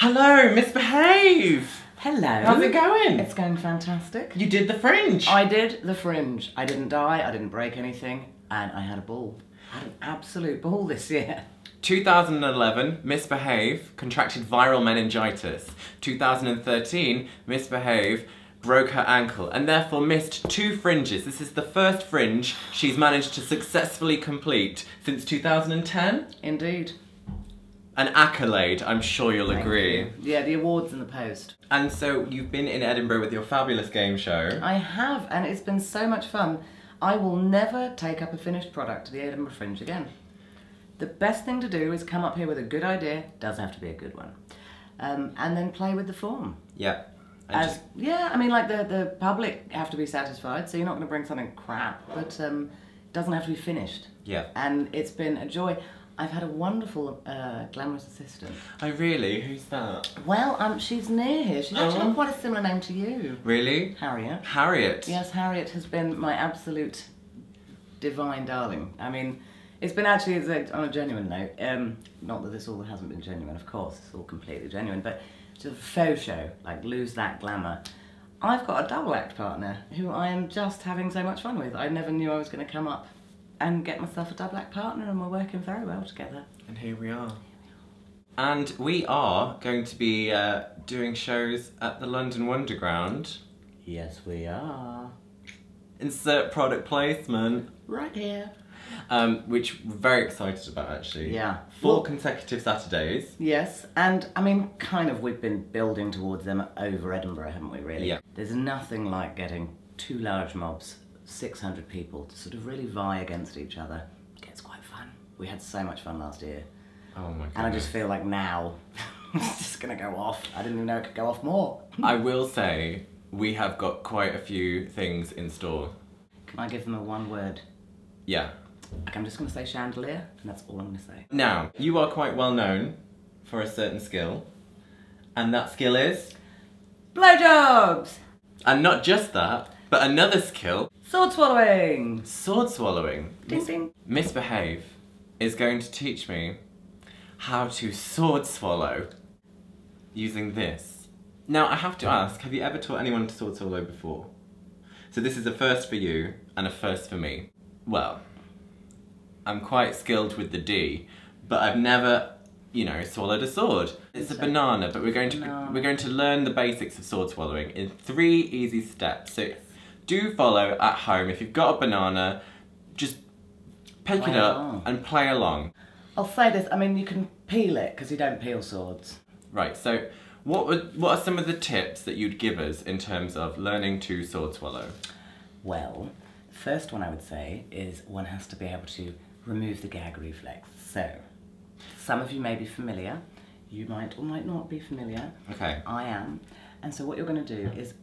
Hello, Misbehave! Hello. How's it going? It's going fantastic. You did the Fringe! I did the Fringe. I didn't die, I didn't break anything, and I had a ball. I had an absolute ball this year. 2011, Misbehave contracted viral meningitis. 2013, Misbehave broke her ankle and therefore missed 2 Fringes. This is the first Fringe she's managed to successfully complete since 2010. Indeed. An accolade, I'm sure you'll agree. You. Yeah, the awards in the post. And so you've been in Edinburgh with your fabulous game show. I have, and it's been so much fun. I will never take up a finished product to the Edinburgh Fringe again. The best thing to do is come up here with a good idea, does have to be a good one, and then play with the form. Yeah. Yeah, I mean, like the public have to be satisfied, so you're not going to bring something crap, but it doesn't have to be finished. Yeah. And it's been a joy. I've had a wonderful, glamorous assistant. Oh really? Who's that? Well, she's near here. She's actually got quite a similar name to you. Really? Harriet. Harriet? Yes, Harriet has been my absolute divine darling. I mean, it's been actually, on a genuine note, not that this all hasn't been genuine, of course, it's all completely genuine, but it's a faux show, like lose that glamour. I've got a double act partner who I am just having so much fun with. I never knew I was going to come up and get myself a double act partner, and we're working very well together. And here we are. And we are going to be doing shows at the London Wonderground. Yes, we are. Insert product placement. Right here. Which we're very excited about, actually. Yeah. 4 consecutive Saturdays. Yes, and I mean, kind of we've been building towards them over Edinburgh, haven't we, really? Yeah. There's nothing like getting 2 large mobs, 600 people, to sort of really vie against each other. It gets quite fun. We had so much fun last year. Oh my god. And I just feel like now, it's just going to go off. I didn't even know it could go off more. I will say, we have got quite a few things in store. Can I give them a one word? Yeah. Okay, I'm just going to say chandelier, and that's all I'm going to say. Now, you are quite well known for a certain skill, and that skill is? Blowjobs! And not just that, but another skill. Sword swallowing! Sword swallowing. Ding ding. Misbehave is going to teach me how to sword swallow using this. Now, I have to ask, have you ever taught anyone to sword swallow before? So this is a first for you, and a first for me. Well, I'm quite skilled with the D, but I've never, you know, swallowed a sword. It's a banana, but we're going to learn the basics of sword swallowing in 3 easy steps. So do follow at home. If you've got a banana, just pick it up and play along. I'll say this, I mean, you can peel it, because you don't peel swords. Right, so what are some of the tips that you'd give us in terms of learning to sword swallow? Well, the first one I would say is one has to be able to remove the gag reflex. So, some of you may be familiar, you might or might not be familiar. Okay. I am. And so what you're going to do is,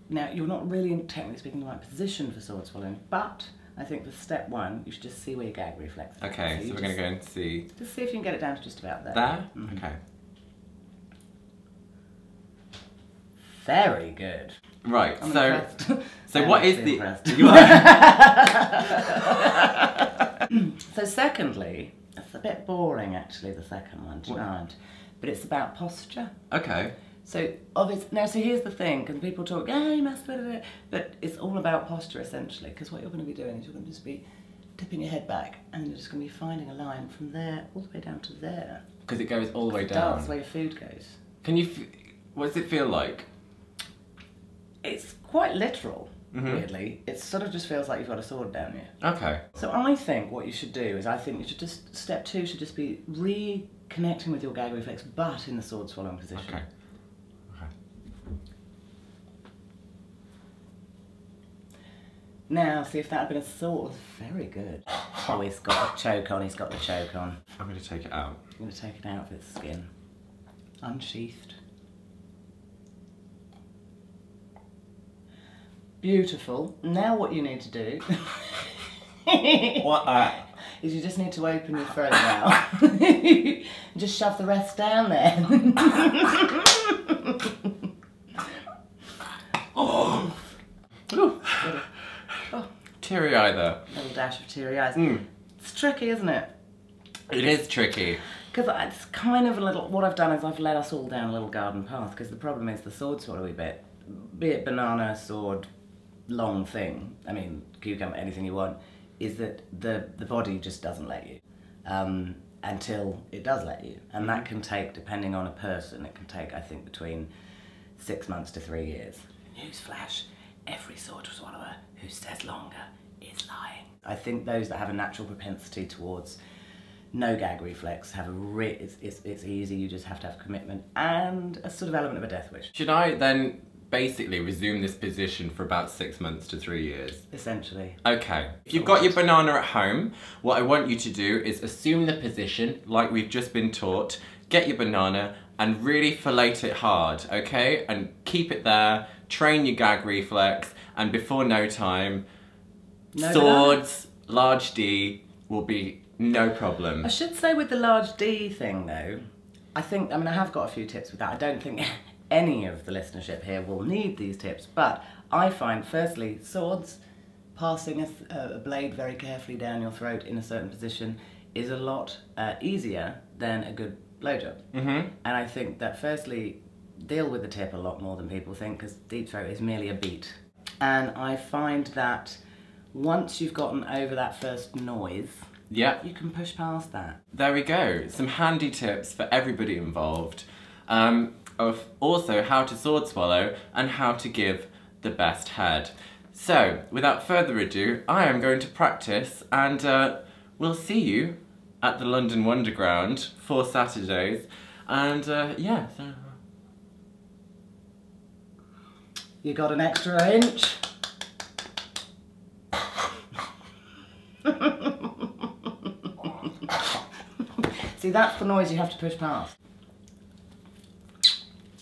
now you're not really in, technically speaking, the right position for sword swallowing, but I think for step 1, you should just see where your gag reflex is. Okay, so we're going to go and see. Just see if you can get it down to just about there. There? Mm-hmm. Okay. Very good. Right, I'm so impressed. so what is the impressed. You are. So secondly, it's a bit boring actually, the second one, do you mind? But it's about posture. Okay. So obviously, now so here's the thing, because people talk, yeah, you must, but it's all about posture essentially, because what you're going to be doing is you're going to just be tipping your head back, and you're just going to be finding a line from there all the way down to there. Because it goes all the way down. That's where your food goes. Can you, what does it feel like? It's quite literal, weirdly. It sort of just feels like you've got a sword down here. Okay. So I think what you should do is, I think you should just, step 2 should just be reconnecting with your gag reflex, but in the sword swallowing position. Okay. Okay. Now, see if that had been a sword. Very good. Oh, he's got the choke on, he's got the choke on. I'm going to take it out. I'm going to take it out of its skin. Unsheathed. Beautiful. Now what you need to do What? is you just need to open your throat now. And just shove the rest down there. Oh. Ooh. Oh. Teary eye there. Little dash of teary eyes. Mm. It's tricky, isn't it? It is tricky. Because it's kind of a little, what I've done is I've led us all down a little garden path, because the problem is the sword swallowy bit, be it banana, sword, long thing, I mean, cucumber, anything you want, is that the body just doesn't let you until it does let you. And that can take, depending on a person, it can take, I think, between 6 months to 3 years. Newsflash, every sword swallower who says longer is lying. I think those that have a natural propensity towards no gag reflex have it's easy, you just have to have commitment and a sort of element of a death wish. Should I then basically resume this position for about 6 months to 3 years? Essentially. Okay. If you've got your banana at home, what I want you to do is assume the position like we've just been taught, get your banana and really fillet it hard, okay? And keep it there, train your gag reflex, and before no time, swords, large D, will be no problem. I should say with the large D thing though, I have got a few tips with that. I don't think any of the listenership here will need these tips, but I find firstly, swords, passing a blade very carefully down your throat in a certain position is a lot easier than a good blowjob. And I think that firstly, deal with the tip a lot more than people think, because deep throat is merely a beat. And I find that once you've gotten over that first noise, yeah, you can push past that. There we go. Some handy tips for everybody involved. Of also how to sword swallow and how to give the best head. So, without further ado, I am going to practice and we'll see you at the London Wonderground for Saturdays. And yeah, so... You got an extra inch? See, that's the noise you have to push past.